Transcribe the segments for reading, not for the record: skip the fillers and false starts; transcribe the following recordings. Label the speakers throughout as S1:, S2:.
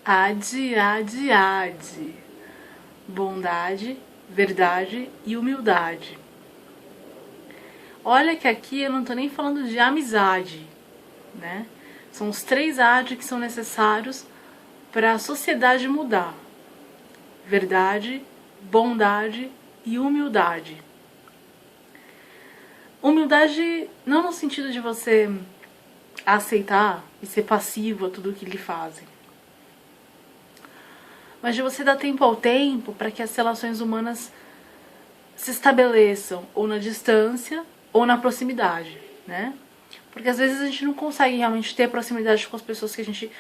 S1: Ade, ade, ade. Bondade, verdade e humildade. Olha que aqui eu não tô nem falando de amizade, né? São os 3 AD que são necessários para a sociedade mudar. Verdade, bondade e humildade. Humildade não no sentido de você aceitar e ser passivo a tudo que lhe fazem, mas de você dar tempo ao tempo para que as relações humanas se estabeleçam ou na distância ou na proximidade, né? Porque às vezes a gente não consegue realmente ter proximidade com as pessoas que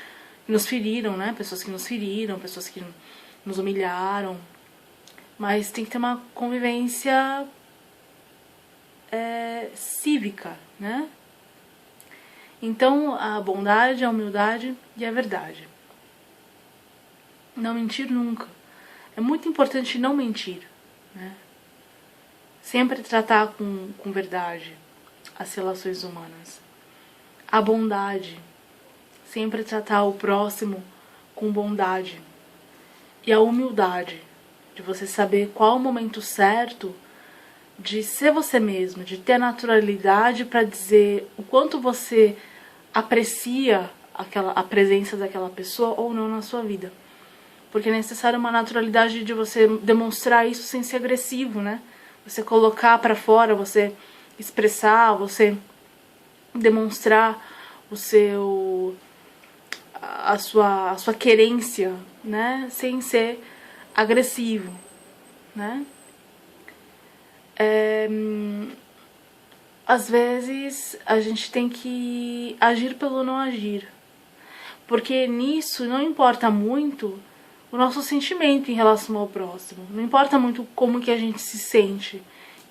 S1: nos feriram, né? Pessoas que nos feriram, pessoas que nos humilharam, mas tem que ter uma convivência cívica, né? Então, a bondade, a humildade e a verdade. Não mentir nunca. É muito importante não mentir, né? Sempre tratar com verdade as relações humanas. A bondade. Sempre tratar o próximo com bondade. E a humildade. De você saber qual o momento certo de ser você mesmo, de ter a naturalidade para dizer o quanto você aprecia a presença daquela pessoa ou não na sua vida. Porque é necessário uma naturalidade de você demonstrar isso sem ser agressivo, né? Você colocar para fora, você expressar, você demonstrar a sua querência, né? Sem ser agressivo, né? Às vezes a gente tem que agir pelo não agir, porque nisso não importa muito o nosso sentimento em relação ao próximo, não importa muito como que a gente se sente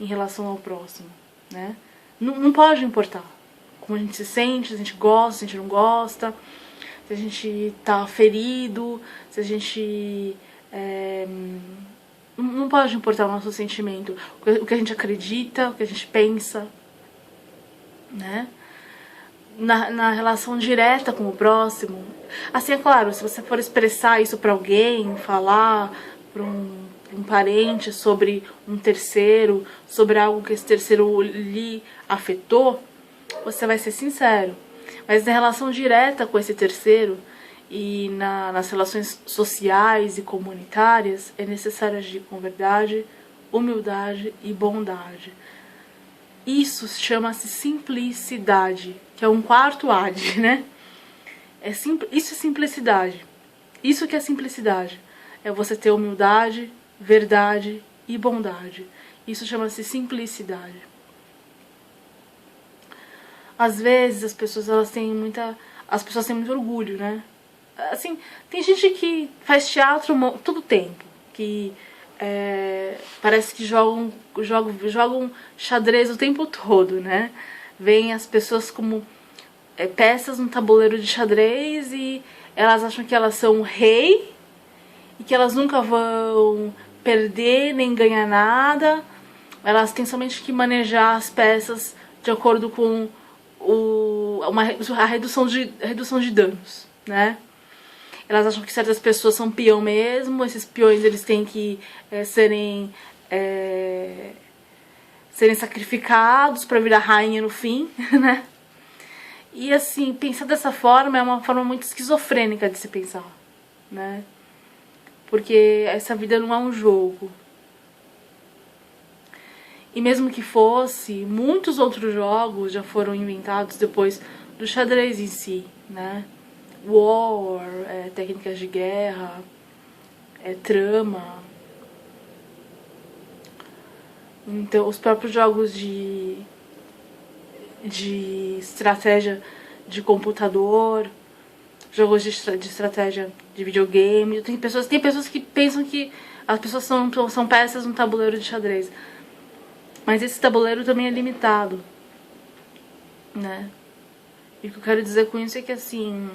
S1: em relação ao próximo, né? Não pode importar como a gente se sente, se a gente gosta, se a gente não gosta, se a gente tá ferido, se a gente não pode importar o nosso sentimento, o que a gente acredita, o que a gente pensa, né? Na relação direta com o próximo. Assim, é claro, se você for expressar isso pra alguém, falar pra um parente sobre um terceiro, sobre algo que esse terceiro lhe afetou, você vai ser sincero. Mas na relação direta com esse terceiro e nas relações sociais e comunitárias, é necessário agir com verdade, humildade e bondade. Isso chama-se simplicidade, que é um 4º AD, né? Isso é simplicidade. Isso que é simplicidade. É você ter humildade, verdade e bondade. Isso chama-se simplicidade. Às vezes as pessoas têm muito orgulho, né? Assim, tem gente que faz teatro todo tempo, que parece que jogam xadrez o tempo todo, né? Vêm as pessoas como peças no tabuleiro de xadrez e elas acham que elas são o rei e que elas nunca vão perder nem ganhar nada. Elas têm somente que manejar as peças de acordo com a redução de danos, né? Elas acham que certas pessoas são peão mesmo, esses peões eles têm que serem sacrificados para virar rainha no fim, né? E assim, pensar dessa forma é uma forma muito esquizofrênica de se pensar, né? Porque essa vida não é um jogo. E mesmo que fosse, muitos outros jogos já foram inventados depois do xadrez em si, né? War, técnicas de guerra, trama. Então, os próprios jogos de estratégia de computador, jogos de estratégia de videogame. Tem pessoas que pensam que as pessoas são peças no tabuleiro de xadrez. Mas esse tabuleiro também é limitado, né? E o que eu quero dizer com isso é que, assim,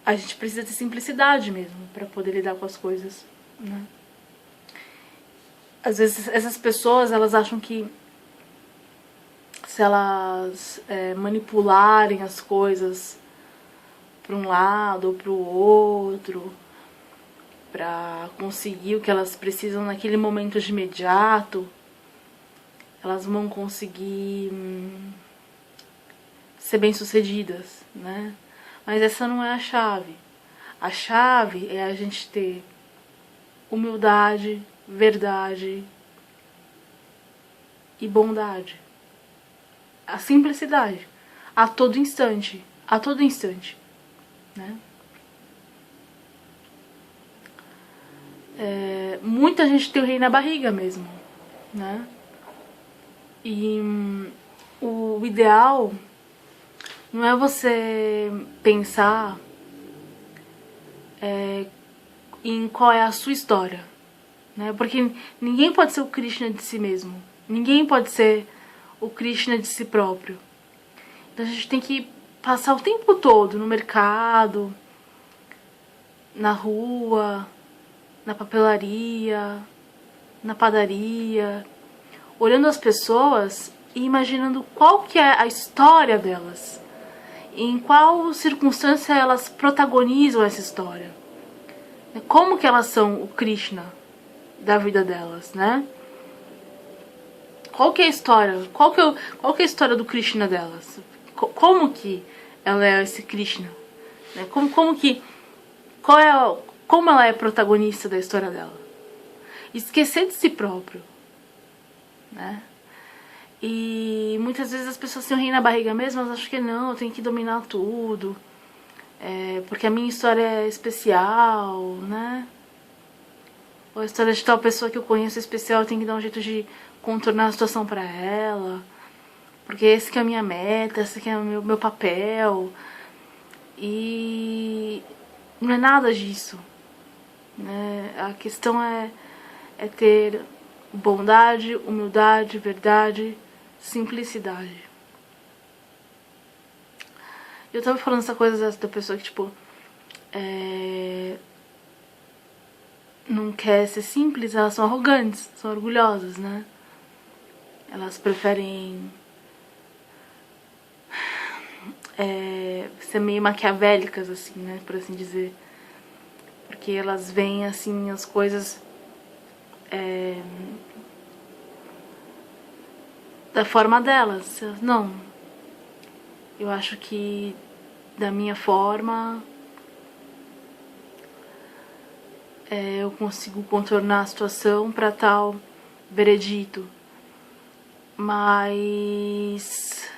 S1: a gente precisa ter simplicidade mesmo para poder lidar com as coisas, né? Às vezes essas pessoas, elas acham que se elas manipularem as coisas para um lado ou para o outro, para conseguir o que elas precisam naquele momento de imediato, elas vão conseguir ser bem-sucedidas, né? Mas essa não é a chave. A chave é a gente ter humildade, verdade e bondade. A simplicidade. A todo instante. A todo instante. Né? Muita gente tem o rei na barriga mesmo. Né? E o ideal não é você pensar em qual é a sua história. Né? Porque ninguém pode ser o Krishna de si mesmo. Ninguém pode ser o Krishna de si próprio. Então a gente tem que passar o tempo todo no mercado, na rua, na papelaria, na padaria, olhando as pessoas e imaginando qual que é a história delas. Em qual circunstância elas protagonizam essa história. Como que elas são o Krishna da vida delas, né? Qual que é a história? Qual que é a história do Krishna delas? Como que ela é esse Krishna? Né? Como ela é protagonista da história dela? Esquecer de si próprio, né? E muitas vezes as pessoas têm um rei na barriga mesmo, elas acham que não, eu tenho que dominar tudo, porque a minha história é especial, né? Ou a história de tal pessoa que eu conheço é especial, eu tenho que dar um jeito de contornar a situação pra ela, porque esse que é a minha meta, esse que é o meu papel. E não é nada disso, né? A questão é ter bondade, humildade, verdade, simplicidade. Eu tava falando essa coisa da pessoa que, tipo, não quer ser simples, elas são arrogantes, são orgulhosas, né? Elas preferem ser meio maquiavélicas, assim, né? Por assim dizer. Porque elas veem, assim, as coisas da forma delas. Não. Eu acho que da minha forma eu consigo contornar a situação para tal veredito. Mas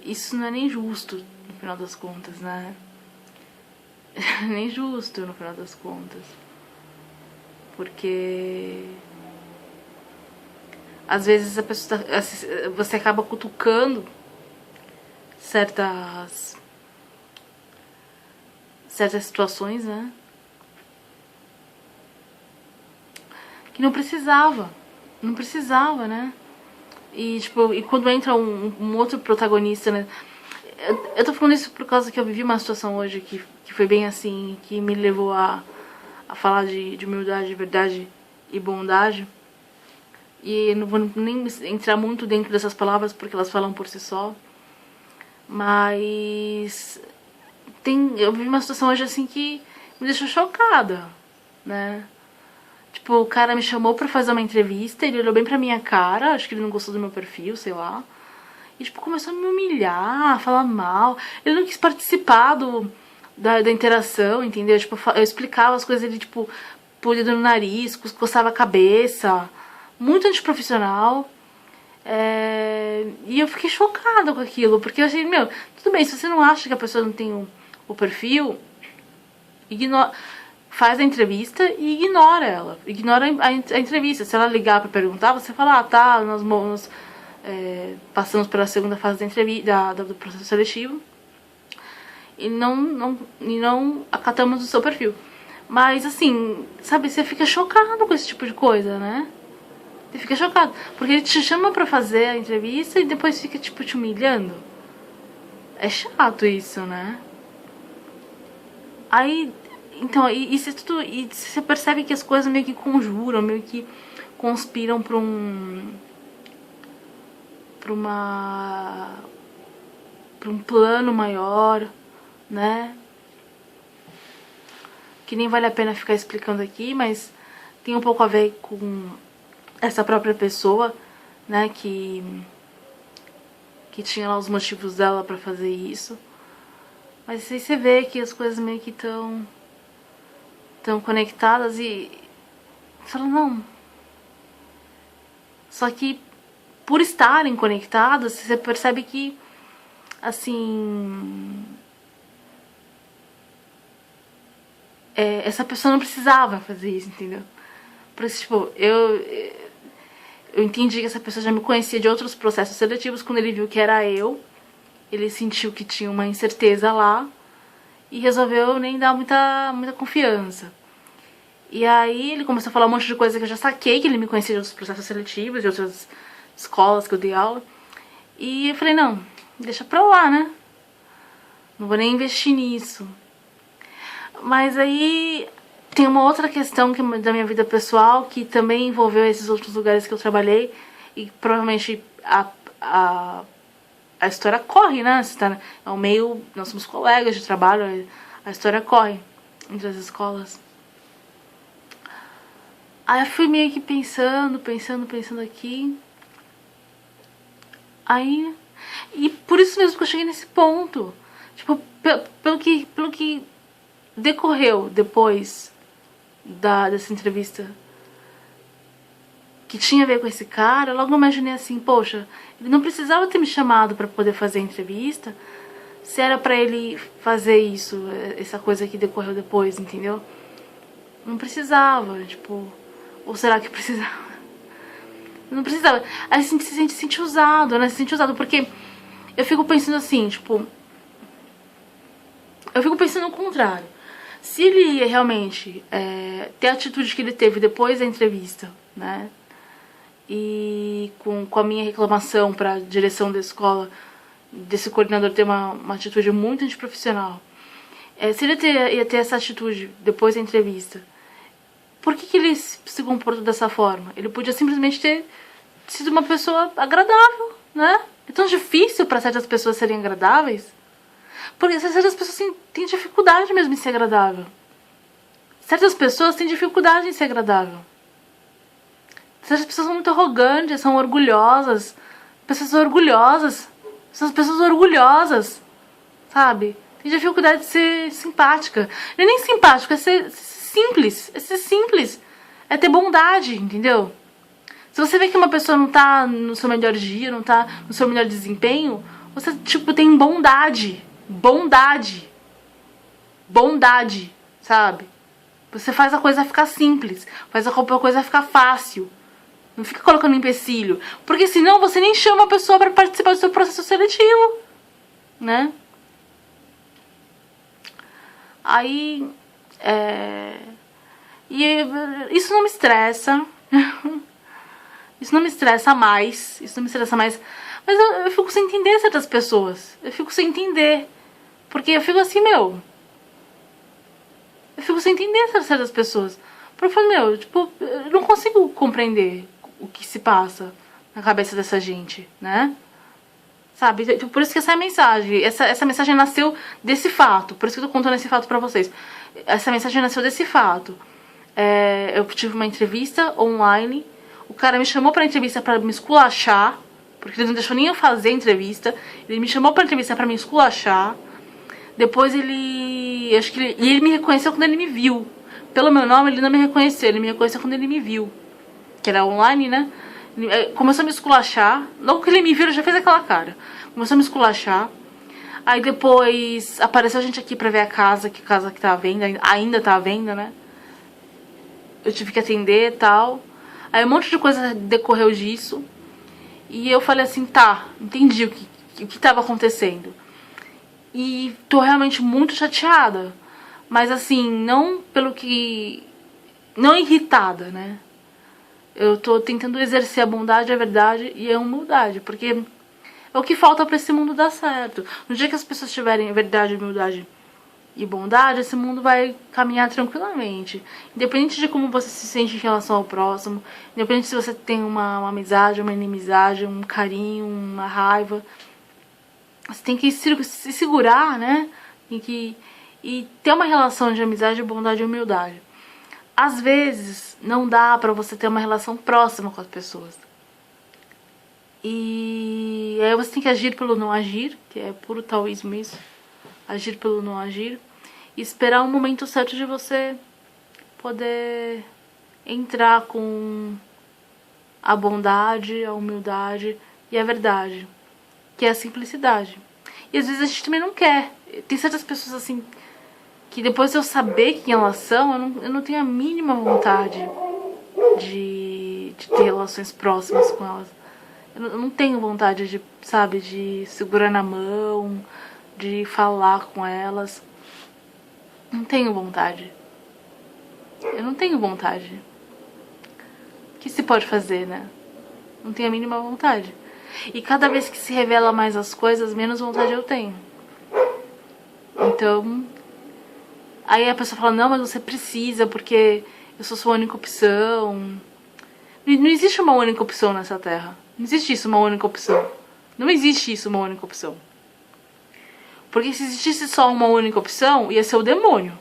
S1: isso não é nem justo no final das contas, né? Nem justo no final das contas. Porque às vezes a pessoa você acaba cutucando certas situações, né? Que não precisava, né? E tipo, e quando entra um outro protagonista, né? Eu tô falando isso por causa que eu vivi uma situação hoje que foi bem assim, que me levou a falar de humildade, verdade e bondade. E não vou nem entrar muito dentro dessas palavras porque elas falam por si só. Mas eu vivi uma situação hoje assim que me deixou chocada, né? Tipo, o cara me chamou pra fazer uma entrevista, ele olhou bem pra minha cara, acho que ele não gostou do meu perfil, sei lá. E, tipo, começou a me humilhar, a falar mal. Ele não quis participar da interação, entendeu? Tipo, eu explicava as coisas, ele, tipo, pôr o dedo no nariz, coçava a cabeça. Muito antiprofissional. E eu fiquei chocada com aquilo, porque eu achei, meu, tudo bem, se você não acha que a pessoa não tem o perfil, faz a entrevista e ignora ela. Ignora a entrevista. Se ela ligar pra perguntar, você fala, tá, nós passamos pela segunda fase da entrevista, do processo seletivo e não acatamos o seu perfil. Mas assim, sabe, você fica chocado com esse tipo de coisa, né? Você fica chocado, porque ele te chama pra fazer a entrevista e depois fica, tipo, te humilhando. É chato isso, né? Aí, então, e você percebe que as coisas meio que conjuram, meio que conspiram pra uma um plano maior, né? Que nem vale a pena ficar explicando aqui, mas tem um pouco a ver com essa própria pessoa, né? Que tinha lá os motivos dela pra fazer isso. Mas aí você vê que as coisas meio que estão conectadas e fala, não. Só que por estarem conectadas, você percebe que, assim, essa pessoa não precisava fazer isso, entendeu? Por isso, tipo, eu entendi que essa pessoa já me conhecia de outros processos seletivos. Quando ele viu que era eu, ele sentiu que tinha uma incerteza lá e resolveu nem dar muita confiança. E aí ele começou a falar um monte de coisa que eu já saquei, que ele me conhecia de outros processos seletivos, de outras escolas que eu dei aula. E eu falei, não, deixa pra lá, né? Não vou nem investir nisso. Mas aí tem uma outra questão da minha vida pessoal que também envolveu esses outros lugares que eu trabalhei. E provavelmente a história corre, né? É um meio, nós somos colegas de trabalho, a história corre entre as escolas. Aí eu fui meio que pensando aqui. Aí... E por isso mesmo que eu cheguei nesse ponto. Tipo, pelo que decorreu depois dessa entrevista que tinha a ver com esse cara, eu logo imaginei assim, poxa, ele não precisava ter me chamado pra poder fazer a entrevista se era pra ele fazer isso, essa coisa que decorreu depois, entendeu? Não precisava, tipo... Ou será que precisava? Não precisava. Aí você se sente usado, né? Se sente usado, porque eu fico pensando assim, tipo... Eu fico pensando o contrário. Se ele ia realmente ter a atitude que ele teve depois da entrevista, né? E com a minha reclamação pra direção da escola, desse coordenador ter uma atitude muito antiprofissional. Se ele ia ter essa atitude depois da entrevista, por que ele se comportou dessa forma? Ele podia simplesmente ter sido uma pessoa agradável, né? É tão difícil pra certas pessoas serem agradáveis. Porque certas pessoas têm dificuldade mesmo em ser agradável. Certas pessoas têm dificuldade em ser agradável. Certas pessoas são muito arrogantes, são orgulhosas. Pessoas orgulhosas. São pessoas orgulhosas, sabe? Tem dificuldade de ser simpática. Não é nem simpático, é ser simples. É ser simples. É ter bondade, entendeu? Se você vê que uma pessoa não tá no seu melhor dia, não tá no seu melhor desempenho, você, tipo, tem bondade. Bondade. Bondade, sabe? Você faz a coisa ficar simples. Faz a coisa ficar fácil. Não fica colocando empecilho. Porque senão você nem chama a pessoa pra participar do seu processo seletivo. Né? Aí... E isso não me estressa. Isso não me estressa mais. Isso não me estressa mais. Mas eu fico sem entender certas pessoas. Eu fico sem entender. Porque eu fico assim, meu... Eu fico sem entender certas pessoas. Porque eu falo, meu, tipo, eu não consigo compreender o que se passa na cabeça dessa gente, né? Sabe? Por isso que essa é a mensagem. Essa mensagem nasceu desse fato. Por isso que eu tô contando esse fato pra vocês. Essa mensagem nasceu desse fato. Eu tive uma entrevista online. O cara me chamou pra entrevista pra me esculachar. Porque ele não deixou nem eu fazer a entrevista. Ele me chamou pra entrevista pra me esculachar. Depois ele... Acho que ele me reconheceu quando ele me viu. Pelo meu nome ele não me reconheceu. Ele me reconheceu quando ele me viu. Que era online, né? Começou a me esculachar. Logo que ele me viu, ele já fez aquela cara. Começou a me esculachar. Aí depois apareceu gente aqui pra ver a casa que tá à venda. Ainda tá à venda, né? Eu tive que atender e tal. Aí um monte de coisa decorreu disso. E eu falei assim, tá, entendi o que tava acontecendo. E tô realmente muito chateada. Mas assim, não pelo que... Não irritada, né? Eu tô tentando exercer a bondade, a verdade e a humildade. Porque é o que falta pra esse mundo dar certo. No dia que as pessoas tiverem verdade, humildade e bondade, esse mundo vai caminhar tranquilamente. Independente de como você se sente em relação ao próximo. Independente se você tem uma amizade, uma inimizade, um carinho, uma raiva. Você tem que se segurar, né? E ter uma relação de amizade, bondade e humildade. Às vezes, não dá pra você ter uma relação próxima com as pessoas. E aí você tem que agir pelo não agir, que é puro taoísmo isso. Agir pelo não agir. E esperar o momento certo de você poder entrar com a bondade, a humildade e a verdade, que é a simplicidade. E às vezes a gente também não quer. Tem certas pessoas assim que depois de eu saber quem elas são, eu não tenho a mínima vontade de ter relações próximas com elas. Eu não tenho vontade de, sabe, de segurar na mão, de falar com elas. Não tenho vontade. Eu não tenho vontade. O que se pode fazer, né? Não tenho a mínima vontade. E cada vez que se revela mais as coisas, menos vontade eu tenho. Então, aí a pessoa fala, não, mas você precisa, porque eu sou sua única opção. Não existe uma única opção nessa terra. Não existe isso, uma única opção. Não existe isso, uma única opção. Porque se existisse só uma única opção, ia ser o demônio.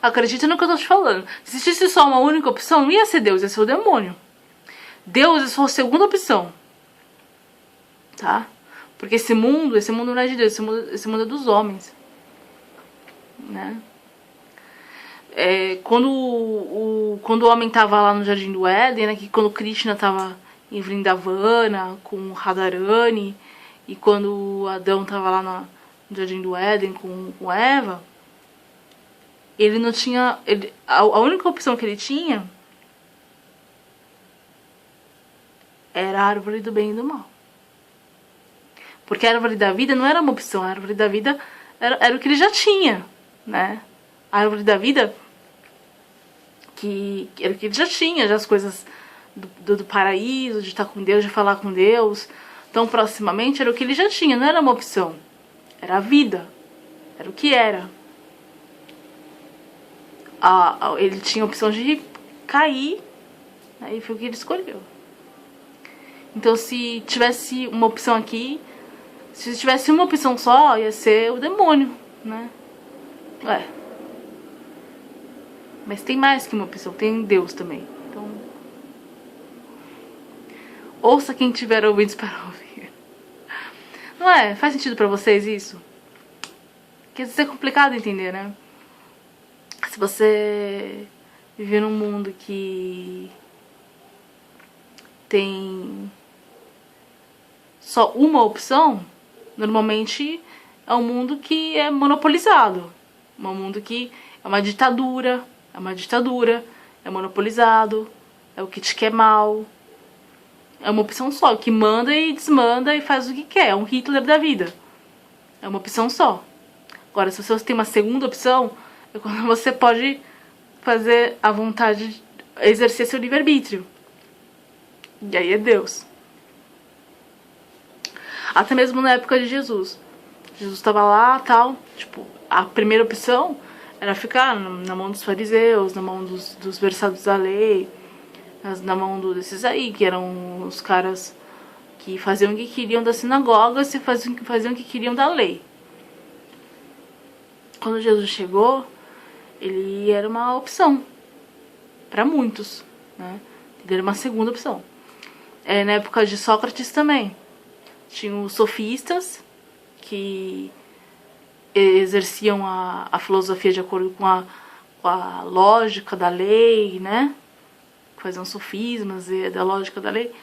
S1: Acredita no que eu tô te falando. Se existisse só uma única opção, não ia ser Deus, ia ser o demônio. Deus é sua segunda opção. Tá? Porque esse mundo não é de Deus, esse mundo é dos homens. Né? Quando o homem tava lá no Jardim do Éden, né, que quando Krishna tava em Vrindavana com Radharani, e quando Adão tava lá no Jardim do Éden com Eva, ele não tinha... a única opção que ele tinha era a árvore do bem e do mal. Porque a árvore da vida não era uma opção, a árvore da vida era o que ele já tinha, né? A árvore da vida que era o que ele já tinha, já as coisas do paraíso, de estar com Deus, de falar com Deus tão proximamente, era o que ele já tinha, não era uma opção. Era a vida, era o que era. Ele tinha a opção de cair, né, e foi o que ele escolheu. Então se tivesse uma opção aqui, se tivesse uma opção só, ia ser o demônio, né? Mas tem mais que uma opção, tem Deus também. Então, ouça quem tiver ouvidos para ouvir. Não é? Faz sentido pra vocês isso? Porque às vezes é complicado entender, né? Se você viver num mundo que tem só uma opção, normalmente é um mundo que é monopolizado. Um mundo que é uma ditadura, é monopolizado, é o que te quer mal. É uma opção só, que manda e desmanda e faz o que quer. É um Hitler da vida. É uma opção só. Agora, se você tem uma segunda opção, é quando você pode fazer a vontade, exercer seu livre-arbítrio. E aí é Deus. Até mesmo na época de Jesus. Jesus estava lá, tal, tipo, a primeira opção era ficar na mão dos fariseus, na mão dos versados da lei, na mão desses aí, que eram os caras que faziam o que queriam das sinagogas e faziam o que queriam da lei. Quando Jesus chegou, ele era uma opção para muitos, né? Ele era uma segunda opção. Na época de Sócrates também tinham os sofistas, que exerciam a filosofia de acordo com a lógica da lei, né? Faziam sofismas da lógica da lei.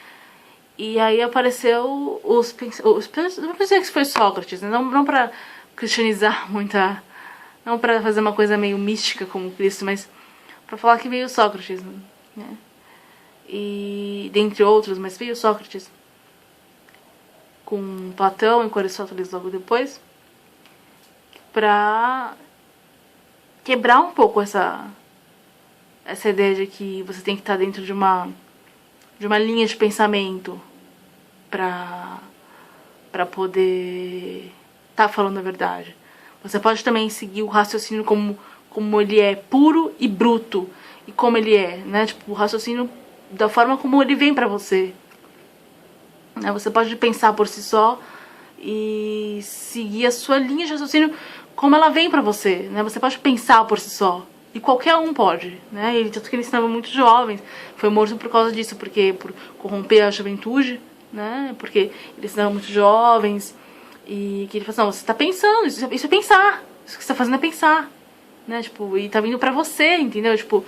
S1: E aí apareceu não pensei que foi Sócrates, né? Não para cristianizar muita, não para fazer uma coisa meio mística como Cristo, mas para falar que veio Sócrates, né? E dentre outros, mas veio Sócrates com Platão e com Aristóteles logo depois, para quebrar um pouco essa ideia de que você tem que estar dentro de uma linha de pensamento para poder estar falando a verdade. Você pode também seguir o raciocínio como ele é, puro e bruto, e como ele é, né? Tipo, o raciocínio da forma como ele vem pra você. Você pode pensar por si só e seguir a sua linha de raciocínio como ela vem pra você, né? Você pode pensar por si só. E qualquer um pode, né? E tanto que ele ensinava muito jovens. Foi morto por causa disso, porque por corromper a juventude, né? Porque ele ensinava muito jovens. E que ele falou assim, não, você tá pensando, isso é pensar. Isso que você tá fazendo é pensar. Né? Tipo, e tá vindo pra você, entendeu? Tipo,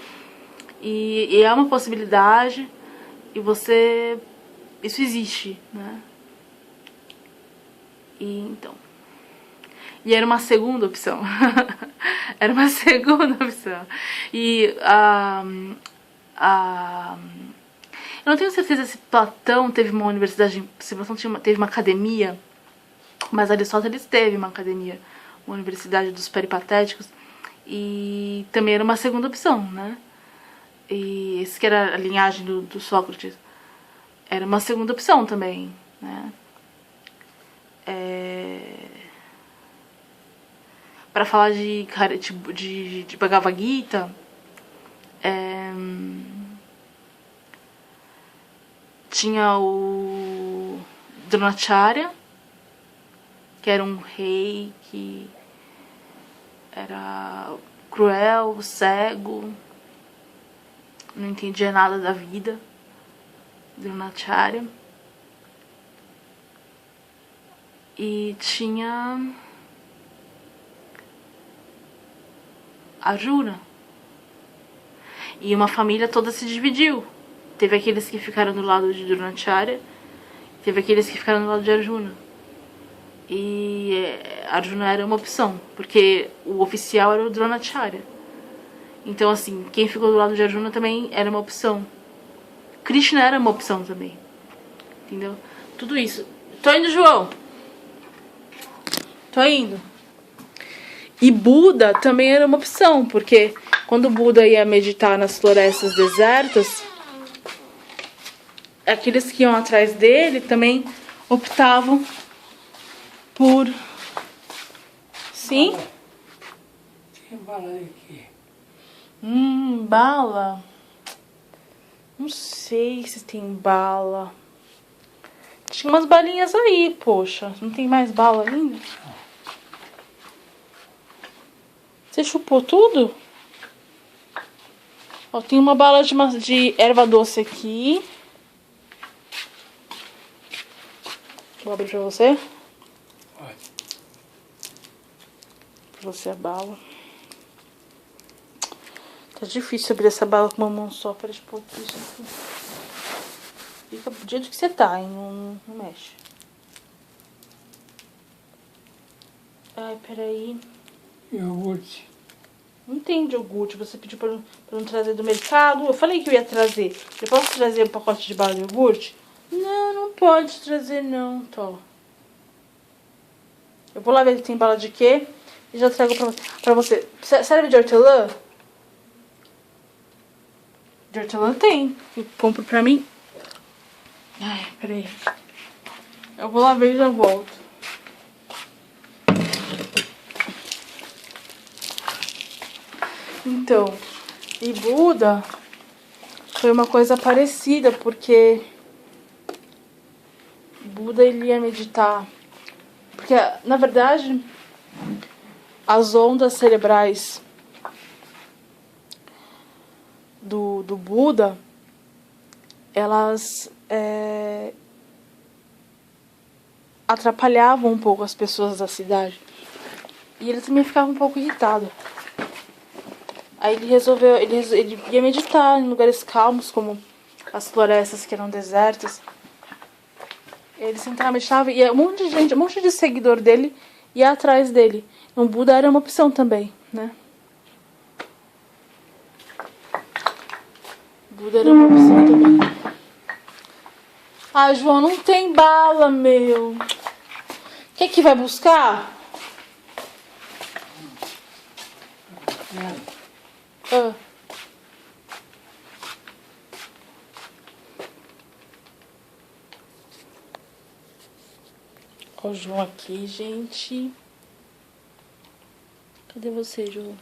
S1: e é uma possibilidade. E você... Isso existe, né? E então... E era uma segunda opção. Era uma segunda opção. E eu não tenho certeza se Platão teve uma universidade, se Platão teve uma academia, mas Aristóteles teve uma academia, uma universidade dos peripatéticos, e também era uma segunda opção, né? E esse que era a linhagem do Sócrates. Era uma segunda opção também, né? Para falar de Bhagavad Gita, tinha o Dronacharya, que era um rei que era cruel, cego, não entendia nada da vida. Dronacharya. E tinha Arjuna. E uma família toda se dividiu. Teve aqueles que ficaram do lado de Dronacharya, teve aqueles que ficaram do lado de Arjuna. E Arjuna era uma opção, porque o oficial era o Dronacharya. Então, assim, quem ficou do lado de Arjuna também era uma opção. Krishna era uma opção também. Entendeu? Tudo isso. Tô indo, João. Tô indo. E Buda também era uma opção, porque quando Buda ia meditar nas florestas desertas, aqueles que iam atrás dele também optavam por... Sim?
S2: Tem bala aqui.
S1: Bala? Não sei se tem bala. Tinha umas balinhas aí, poxa. Não tem mais bala ainda? Você chupou tudo? Ó, tem uma bala de erva doce aqui. Vou abrir pra você.
S2: Olha.
S1: Pra você a bala. Tá difícil abrir essa bala com uma mão só. Pera, deixa eu pôr isso aqui. Fica do jeito que você tá, hein? Não mexe. Ai, peraí.
S2: Iogurte.
S1: Não tem de iogurte. Você pediu pra não trazer do mercado. Eu falei que eu ia trazer. Eu posso trazer um pacote de bala de iogurte? Não, não pode trazer não, Tó. Eu vou lá ver se tem bala de quê e já trago pra você. Serve de hortelã? De hortelã tem. Eu compro pra mim. Ai, peraí. Eu vou lá ver e já volto. Então, e Buda foi uma coisa parecida, porque Buda ele ia meditar. Porque, na verdade, as ondas cerebrais do Buda, elas atrapalhavam um pouco as pessoas da cidade. E ele também ficava um pouco irritado. Aí ele resolveu, ele ia meditar em lugares calmos, como as florestas que eram desertas. Ele sentava, meditava, e um monte de gente, um monte de seguidor dele ia atrás dele. Um Buda era uma opção também, né? Buda era uma opção também. Ah, João, não tem bala, meu. Quer que vai buscar? Ah. Ó o João aqui, gente. Cadê você, João?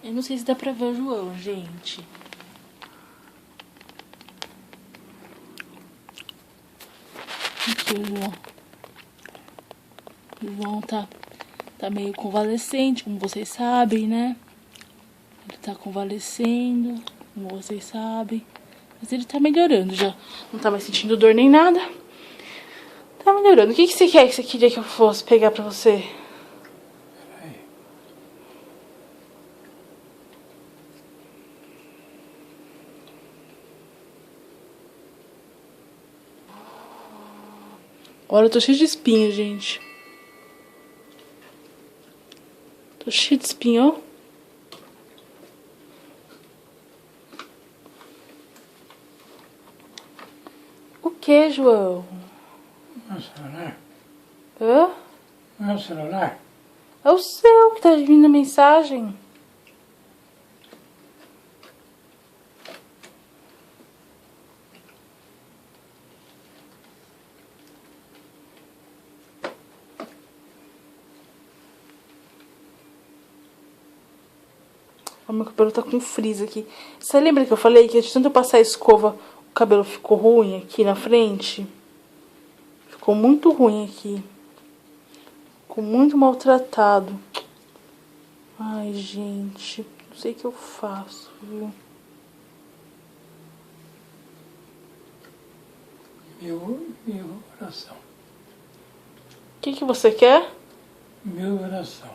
S1: Eu não sei se dá pra ver o João, gente. Aqui o João. O João tá meio convalescente, como vocês sabem, né? Ele tá convalescendo, como vocês sabem. Mas ele tá melhorando já. Não tá mais sentindo dor nem nada. Tá melhorando. O que você quer que você queria que eu fosse pegar pra você?
S2: Peraí.
S1: Olha, eu tô cheio de espinho, gente. Tô cheio de espinho, ó. O que, João?
S2: Meu celular?
S1: Hã?
S2: Meu celular?
S1: É o seu que tá vindo a mensagem. O meu cabelo tá com frizz aqui. Você lembra que eu falei que de tanto eu passar a escova, o cabelo ficou ruim aqui na frente? Ficou muito ruim aqui. Ficou muito maltratado. Ai, gente. Não sei o que eu faço, viu?
S2: Meu coração.
S1: O que você quer?
S2: Meu coração.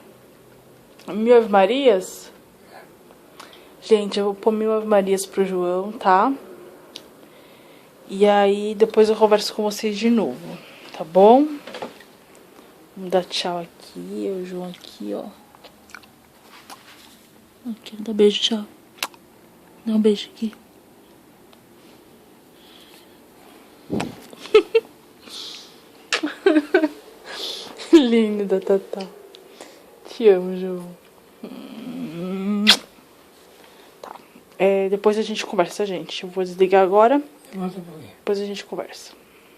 S1: 1000 Ave Marias? Gente, eu vou pôr 1000 Ave Marias pro João, tá? E aí, depois eu converso com vocês de novo, tá bom? Vamos dar tchau aqui, o João aqui, ó. Aqui, dá beijo, tchau. Dá um beijo aqui. Lindo da Tatá. Te amo, João. Tá. Depois a gente conversa, gente. Eu vou desligar agora.
S2: Levanta um pouquinho.
S1: Depois a gente conversa.